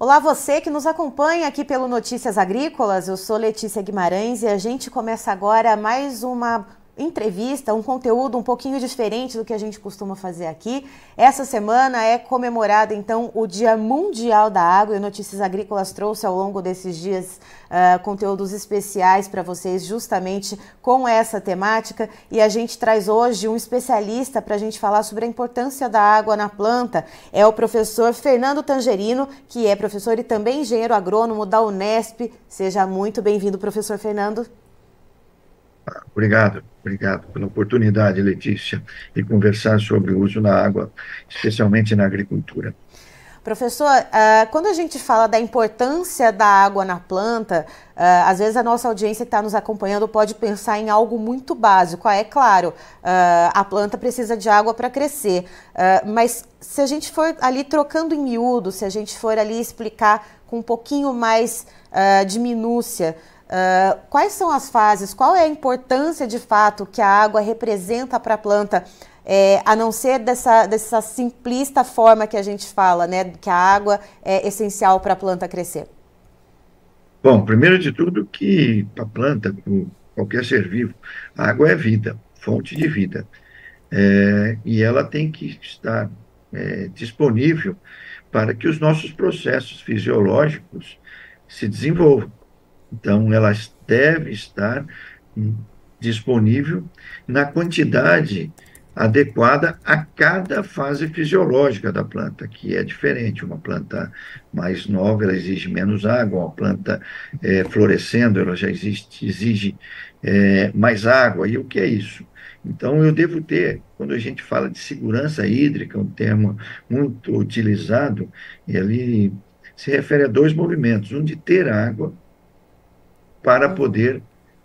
Olá, você que nos acompanha aqui pelo Notícias Agrícolas. Eu sou Letícia Guimarães e a gente começa agora mais uma entrevista, um conteúdo um pouquinho diferente do que a gente costuma fazer aqui. Essa semana é comemorado, então, o Dia Mundial da Água e o Notícias Agrícolas trouxe ao longo desses dias conteúdos especiais para vocês justamente com essa temática, e a gente traz hoje um especialista para a gente falar sobre a importância da água na planta. É o professor Fernando Tangerino, que é professor e também engenheiro agrônomo da Unesp. Seja muito bem-vindo, professor Fernando. Obrigado pela oportunidade, Letícia, de conversar sobre o uso da água, especialmente na agricultura. Professor, quando a gente fala da importância da água na planta, às vezes a nossa audiência que está nos acompanhando pode pensar em algo muito básico. É claro, a planta precisa de água para crescer, mas se a gente for ali trocando em miúdo, se a gente for ali explicar com um pouquinho mais de minúcia, quais são as fases, qual é a importância de fato que a água representa para a planta, a não ser dessa simplista forma que a gente fala, né, que a água é essencial para a planta crescer? Bom, primeiro de tudo que a planta, como qualquer ser vivo, a água é vida, fonte de vida. E ela tem que estar disponível para que os nossos processos fisiológicos se desenvolvam. Então, ela deve estar hum, disponível na quantidade adequada a cada fase fisiológica da planta, que é diferente. Uma planta mais nova, ela exige menos água, uma planta florescendo, ela já exige mais água. E o que é isso? Então, eu devo ter, quando a gente fala de segurança hídrica, um termo muito utilizado, e ali se refere a dois movimentos: um de ter água para Uhum. poder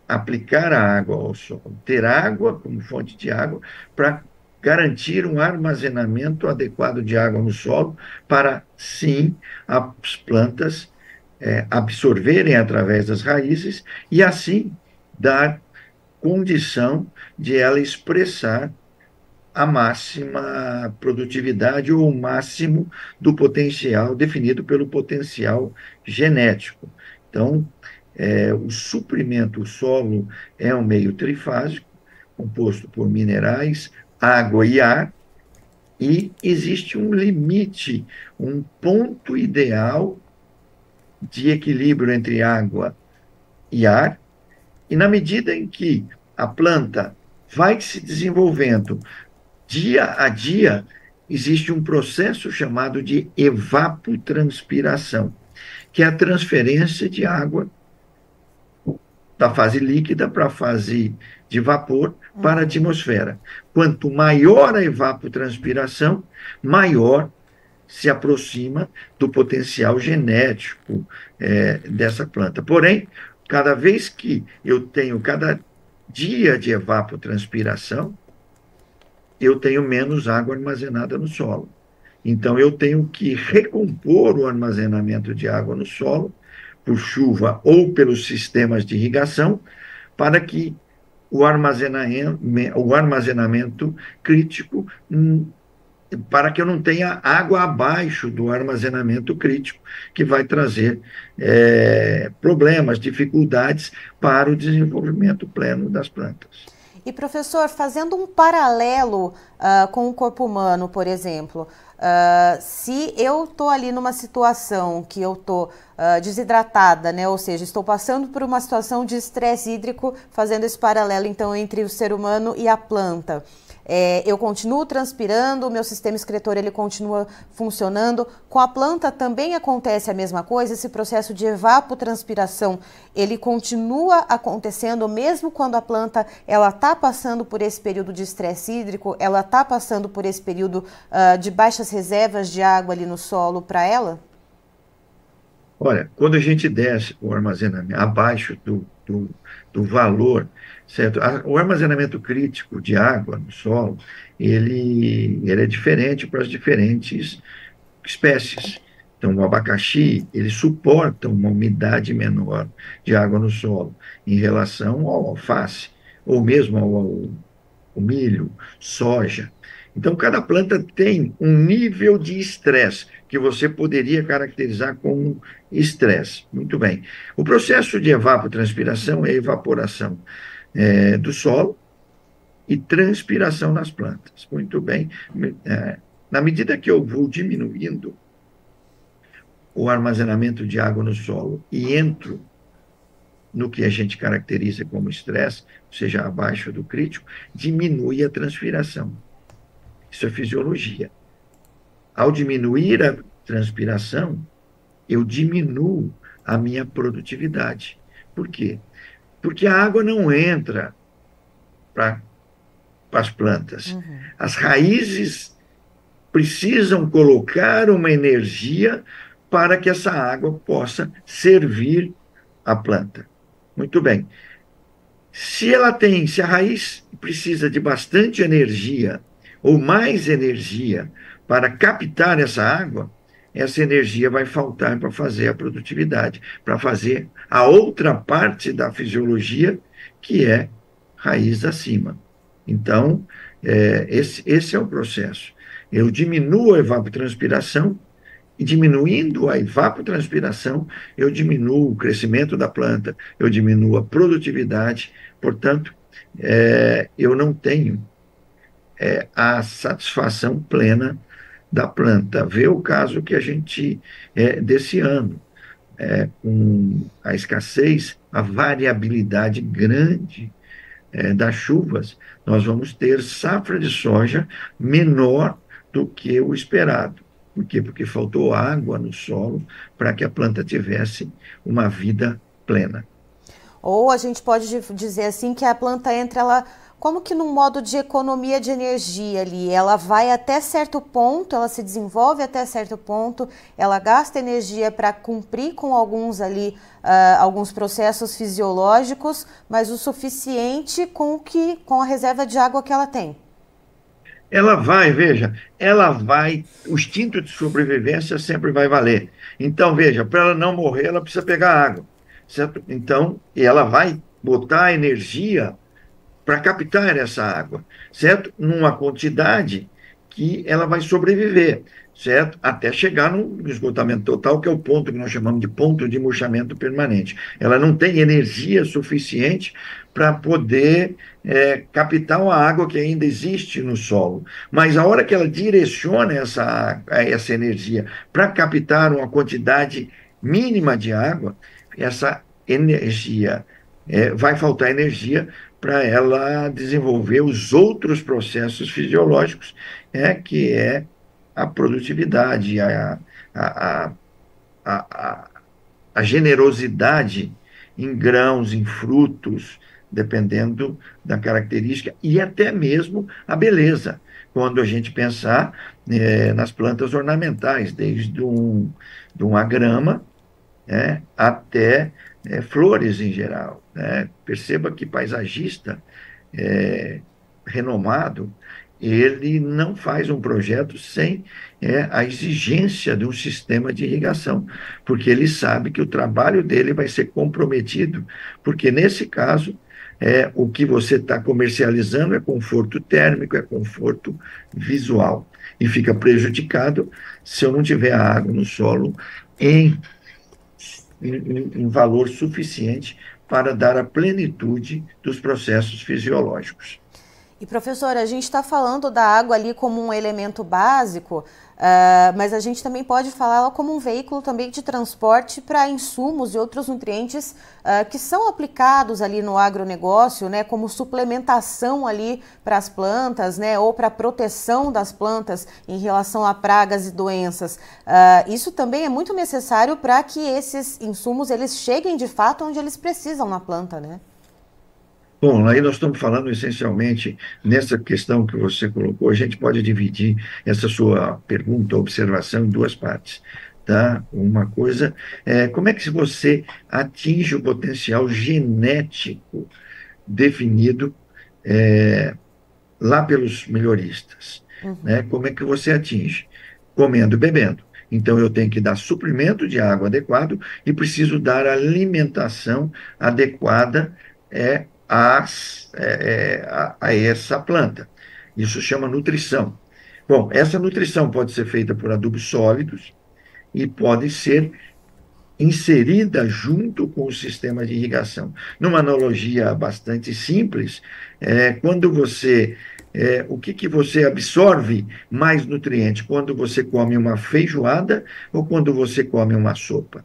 aplicar a água ao solo, ter água como fonte de água para garantir um armazenamento adequado de água no solo, para sim as plantas absorverem através das raízes e assim dar condição de ela expressar a máxima produtividade ou o máximo do potencial definido pelo potencial genético. Então, o suprimento, o solo é um meio trifásico, composto por minerais, água e ar, e existe um limite, um ponto ideal de equilíbrio entre água e ar, e na medida em que a planta vai se desenvolvendo dia a dia, existe um processo chamado de evapotranspiração, que é a transferência de água da fase líquida para a fase de vapor para a Uhum. atmosfera. Quanto maior a evapotranspiração, maior se aproxima do potencial genético dessa planta. Porém, cada vez que eu tenho cada dia de evapotranspiração, eu tenho menos água armazenada no solo. Então, eu tenho que recompor o armazenamento de água no solo, por chuva ou pelos sistemas de irrigação, para que o armazenamento crítico, para que eu não tenha água abaixo do armazenamento crítico, que vai trazer problemas, dificuldades para o desenvolvimento pleno das plantas. E professor, fazendo um paralelo com o corpo humano, por exemplo, se eu estou ali numa situação que eu estou desidratada, né, ou seja, estou passando por uma situação de estresse hídrico, fazendo esse paralelo então entre o ser humano e a planta. Eu continuo transpirando, o meu sistema excretor ele continua funcionando. Com a planta também acontece a mesma coisa, esse processo de evapotranspiração, ele continua acontecendo mesmo quando a planta ela está passando por esse período de estresse hídrico, ela está passando por esse período de baixas reservas de água ali no solo para ela? Olha, quando a gente desce o armazenamento abaixo do valor, certo? O armazenamento crítico de água no solo, ele é diferente para as diferentes espécies. Então, o abacaxi, ele suporta uma umidade menor de água no solo em relação ao alface, ou mesmo ao milho, soja. Então, cada planta tem um nível de estresse que você poderia caracterizar como estresse. Muito bem. O processo de evapotranspiração é a evaporação do solo e transpiração nas plantas. Muito bem. Na medida que eu vou diminuindo o armazenamento de água no solo e entro no que a gente caracteriza como estresse, ou seja, abaixo do crítico, diminui a transpiração. Isso é fisiologia. Ao diminuir a transpiração, eu diminuo a minha produtividade. Por quê? Porque a água não entra para as plantas. Uhum. As raízes precisam colocar uma energia para que essa água possa servir a planta. Muito bem. Se a raiz precisa de bastante energia ou mais energia para captar essa energia vai faltar para fazer a produtividade, para fazer a outra parte da fisiologia, que é raiz acima. Então, esse é o processo. Eu diminuo a evapotranspiração, e diminuindo a evapotranspiração, eu diminuo o crescimento da planta, eu diminuo a produtividade, portanto, eu não tenho a satisfação plena da planta. Vê o caso que a gente, desse ano, com a escassez, a variabilidade grande das chuvas, nós vamos ter safra de soja menor do que o esperado. Por quê? Porque faltou água no solo para que a planta tivesse uma vida plena. Ou a gente pode dizer assim que a planta entra ela como que num modo de economia de energia ali, ela vai até certo ponto, ela se desenvolve até certo ponto, ela gasta energia para cumprir com alguns ali, alguns processos fisiológicos, mas o suficiente com a reserva de água que ela tem. Veja, o instinto de sobrevivência sempre vai valer. Então, veja, para ela não morrer, ela precisa pegar água, certo? Então, ela vai botar energia para captar essa água, certo? Numa quantidade que ela vai sobreviver, certo? Até chegar no esgotamento total, que é o ponto que nós chamamos de ponto de murchamento permanente. Ela não tem energia suficiente para poder captar a água que ainda existe no solo. Mas a hora que ela direciona essa energia para captar uma quantidade mínima de água, essa energia vai faltar energia para ela desenvolver os outros processos fisiológicos, que é a produtividade, a, a, a generosidade em grãos, em frutos, dependendo da característica, e até mesmo a beleza, quando a gente pensar nas plantas ornamentais, de uma grama até flores em geral. Né? Perceba que paisagista renomado, ele não faz um projeto sem a exigência de um sistema de irrigação, porque ele sabe que o trabalho dele vai ser comprometido, porque nesse caso, o que você está comercializando é conforto térmico, é conforto visual, e fica prejudicado se eu não tiver água no solo em valor suficiente para dar a plenitude dos processos fisiológicos. E professora, a gente está falando da água ali como um elemento básico, mas a gente também pode falar ela como um veículo também de transporte para insumos e outros nutrientes que são aplicados ali no agronegócio, né, como suplementação ali para as plantas, né, ou para proteção das plantas em relação a pragas e doenças. Isso também é muito necessário para que esses insumos eles cheguem de fato onde eles precisam na planta, né? Bom, aí nós estamos falando essencialmente nessa questão que você colocou, a gente pode dividir essa sua pergunta, observação em duas partes. Tá? Uma coisa como é que você atinge o potencial genético definido lá pelos melhoristas? Né? Como é que você atinge? Comendo e bebendo. Então, eu tenho que dar suprimento de água adequado e preciso dar alimentação adequada a essa planta. Isso chama nutrição. Bom, essa nutrição pode ser feita por adubos sólidos e pode ser inserida junto com o sistema de irrigação. Numa analogia bastante simples, quando você o que, que você absorve mais nutriente? Quando você come uma feijoada ou quando você come uma sopa?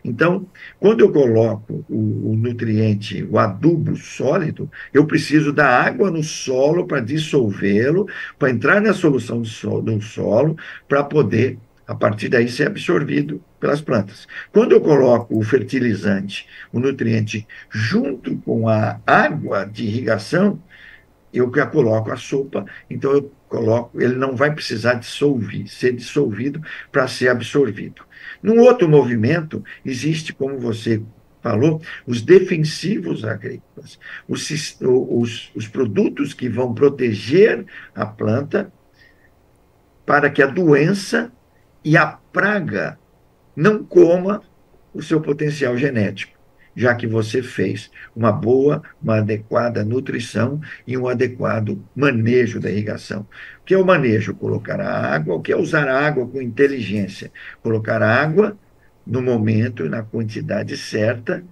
Então, quando eu coloco o nutriente, o adubo sólido, eu preciso da água no solo para dissolvê-lo, para entrar na solução do solo, para poder, a partir daí, ser absorvido pelas plantas. Quando eu coloco o fertilizante, o nutriente, junto com a água de irrigação, eu já coloco a sopa, então eu coloco, ele não vai precisar ser dissolvido para ser absorvido. Num outro movimento, existe, como você falou, os defensivos agrícolas, os produtos que vão proteger a planta para que a doença e a praga não coma o seu potencial genético, já que você fez uma boa, uma adequada nutrição e um adequado manejo da irrigação. O que é o manejo? Colocar a água. O que é usar a água com inteligência? Colocar a água no momento e na quantidade certa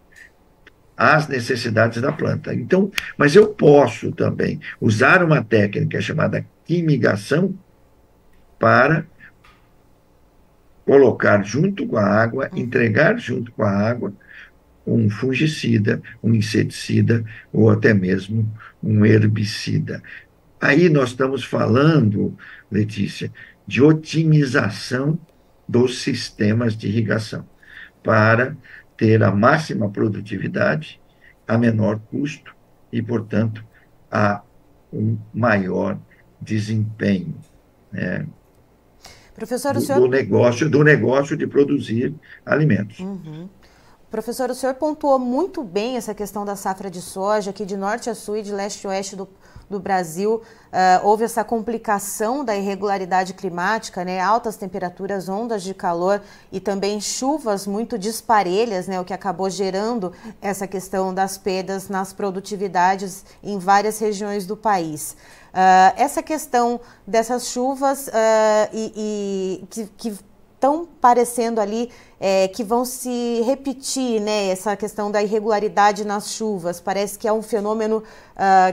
às necessidades da planta. Então, mas eu posso também usar uma técnica chamada quimigação para colocar junto com a água, entregar junto com a água um fungicida, um inseticida ou até mesmo um herbicida. Aí nós estamos falando, Letícia, de otimização dos sistemas de irrigação para ter a máxima produtividade, a menor custo e, portanto, a um maior desempenho, né, Professor, o do, senhor. do negócio de produzir alimentos. Uhum. Professor, o senhor pontuou muito bem essa questão da safra de soja, aqui de norte a sul e de leste a oeste do Brasil. Houve essa complicação da irregularidade climática, né? Altas temperaturas, ondas de calor e também chuvas muito disparelhas, né? O que acabou gerando essa questão das perdas nas produtividades em várias regiões do país. Essa questão dessas chuvas que estão parecendo ali que vão se repetir, né? Essa questão da irregularidade nas chuvas. Parece que é um fenômeno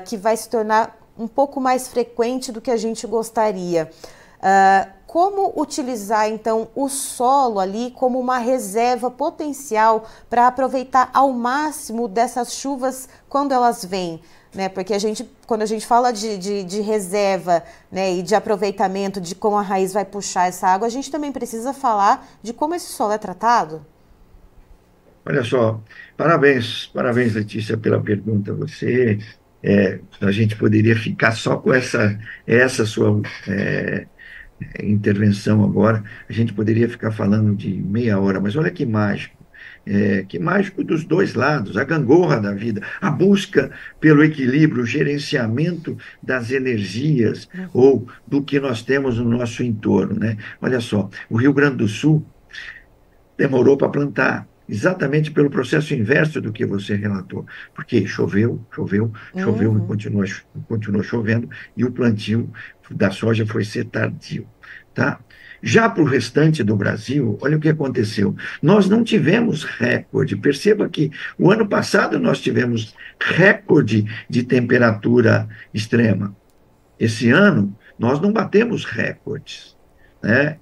que vai se tornar um pouco mais frequente do que a gente gostaria. Como utilizar, então, o solo ali como uma reserva potencial para aproveitar ao máximo dessas chuvas quando elas vêm? Né? Porque quando a gente fala de reserva, né, e de aproveitamento, de como a raiz vai puxar essa água, a gente também precisa falar de como esse solo é tratado. Olha só, parabéns, Letícia, pela pergunta. A gente poderia ficar só com essa sua intervenção agora, a gente poderia ficar falando de meia hora, mas olha que mágico. Que mágico dos dois lados, a gangorra da vida, a busca pelo equilíbrio, o gerenciamento das energias ou do que nós temos no nosso entorno, né? Olha só, o Rio Grande do Sul demorou para plantar, exatamente pelo processo inverso do que você relatou, porque choveu e continuou chovendo, e o plantio da soja foi ser tardio, tá? Já para o restante do Brasil, olha o que aconteceu. Nós não tivemos recorde. Perceba que o ano passado nós tivemos recorde de temperatura extrema. Esse ano, nós não batemos recordes, né?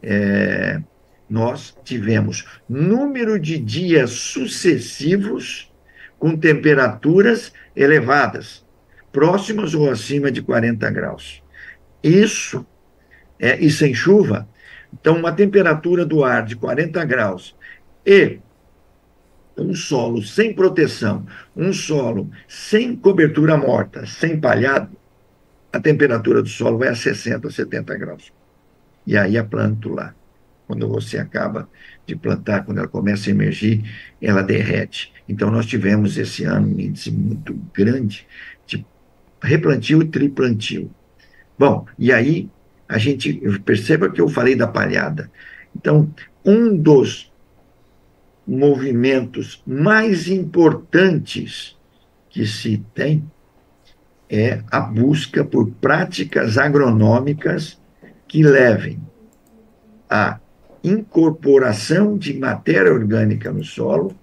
Nós tivemos número de dias sucessivos com temperaturas elevadas, próximas ou acima de 40 graus. E sem chuva. Então, uma temperatura do ar de 40 graus e um solo sem proteção, um solo sem cobertura morta, sem palhado, a temperatura do solo vai a 60, 70 graus. E aí a plântula, quando você acaba de plantar, quando ela começa a emergir, ela derrete. Então, nós tivemos esse ano um índice muito grande de replantio e triplantio. Bom, e aí a gente perceba que eu falei da palhada. Então, um dos movimentos mais importantes que se tem é a busca por práticas agronômicas que levem à incorporação de matéria orgânica no solo.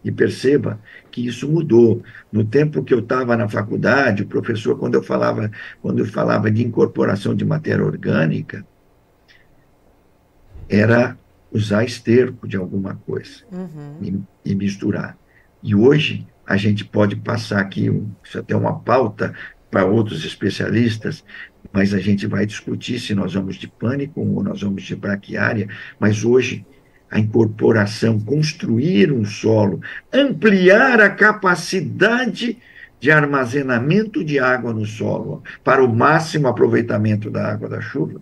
E perceba que isso mudou. No tempo que eu estava na faculdade, o professor, quando eu falava de incorporação de matéria orgânica, era usar esterco de alguma coisa e misturar. E hoje a gente pode passar aqui, isso até é uma pauta para outros especialistas, mas a gente vai discutir se nós vamos de pânico ou nós vamos de braquiária, mas hoje a incorporação, construir um solo, ampliar a capacidade de armazenamento de água no solo para o máximo aproveitamento da água da chuva,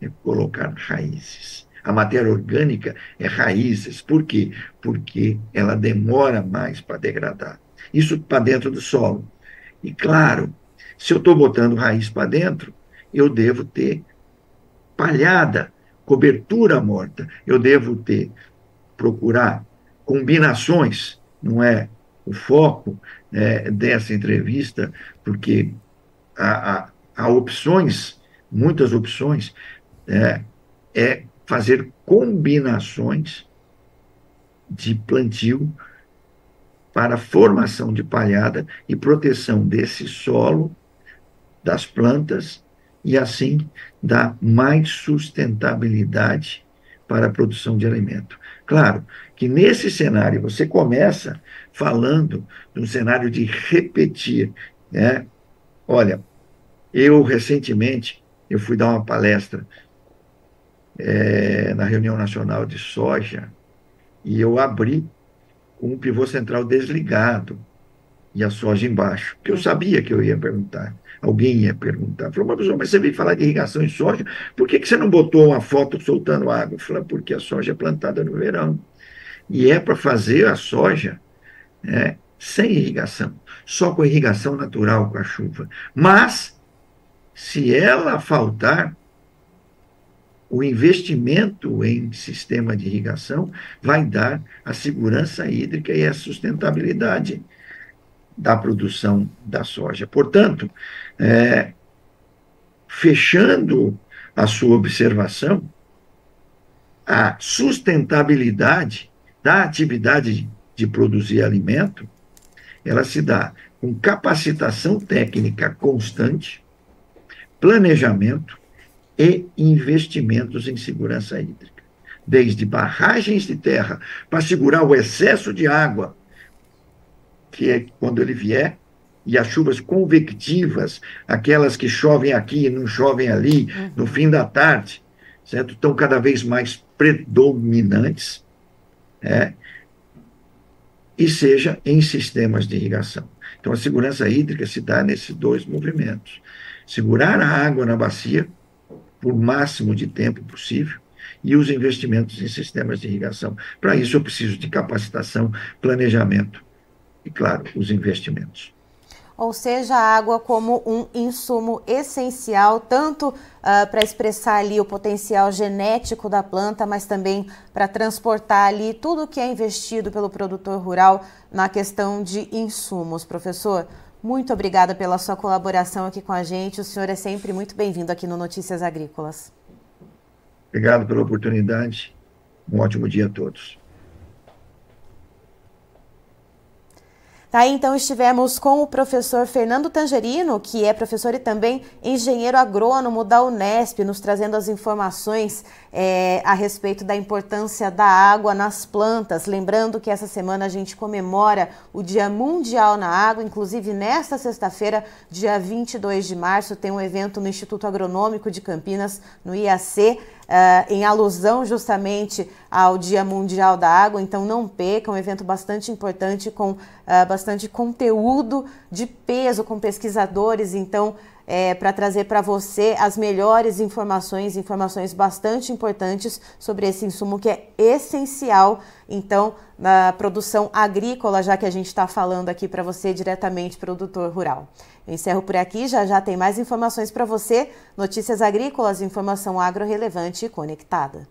é colocar raízes. A matéria orgânica é raízes. Por quê? Porque ela demora mais para degradar. Isso para dentro do solo. E claro, se eu estou botando raiz para dentro, eu devo ter palhada, cobertura morta. Eu devo procurar combinações, não é o foco dessa entrevista, porque há opções, muitas opções, é fazer combinações de plantio para formação de palhada e proteção desse solo, das plantas, e assim dar mais sustentabilidade para a produção de alimento. Claro que nesse cenário, você começa falando de um cenário de repetir, né? Olha, eu recentemente, eu fui dar uma palestra na reunião nacional de soja, e eu abri com um pivô central desligado e a soja embaixo, porque eu sabia que eu ia perguntar. Alguém ia perguntar. Falou, mas você veio falar de irrigação em soja, por que você não botou uma foto soltando água? Eu falei, porque a soja é plantada no verão. E é para fazer a soja sem irrigação, só com irrigação natural, com a chuva. Mas, se ela faltar, o investimento em sistema de irrigação vai dar a segurança hídrica e a sustentabilidade da produção da soja. Portanto, fechando a sua observação, a sustentabilidade da atividade de produzir alimento, ela se dá com capacitação técnica constante, planejamento e investimentos em segurança hídrica. Desde barragens de terra para segurar o excesso de água, que é quando ele vier, e as chuvas convectivas, aquelas que chovem aqui e não chovem ali, no fim da tarde, certo? Estão cada vez mais predominantes, e seja em sistemas de irrigação. Então, a segurança hídrica se dá nesses dois movimentos. Segurar a água na bacia por máximo de tempo possível e os investimentos em sistemas de irrigação. Para isso, eu preciso de capacitação, planejamento e, claro, os investimentos. Ou seja, a água como um insumo essencial, tanto para expressar ali o potencial genético da planta, mas também para transportar ali tudo que é investido pelo produtor rural na questão de insumos. Professor, muito obrigada pela sua colaboração aqui com a gente. O senhor é sempre muito bem-vindo aqui no Notícias Agrícolas. Obrigado pela oportunidade. Um ótimo dia a todos. Tá, então estivemos com o professor Fernando Tangerino, que é professor e também engenheiro agrônomo da Unesp, nos trazendo as informações a respeito da importância da água nas plantas. Lembrando que essa semana a gente comemora o Dia Mundial na Água, inclusive nesta sexta-feira, dia 22 de março, tem um evento no Instituto Agronômico de Campinas, no IAC, em alusão justamente ao Dia Mundial da Água, então não perca, um evento bastante importante com bastante conteúdo de peso, com pesquisadores, então para trazer para você as melhores informações bastante importantes sobre esse insumo que é essencial, então, na produção agrícola, já que a gente está falando aqui para você diretamente, produtor rural. Eu encerro por aqui, já tem mais informações para você. Notícias Agrícolas, informação agro relevante e conectada.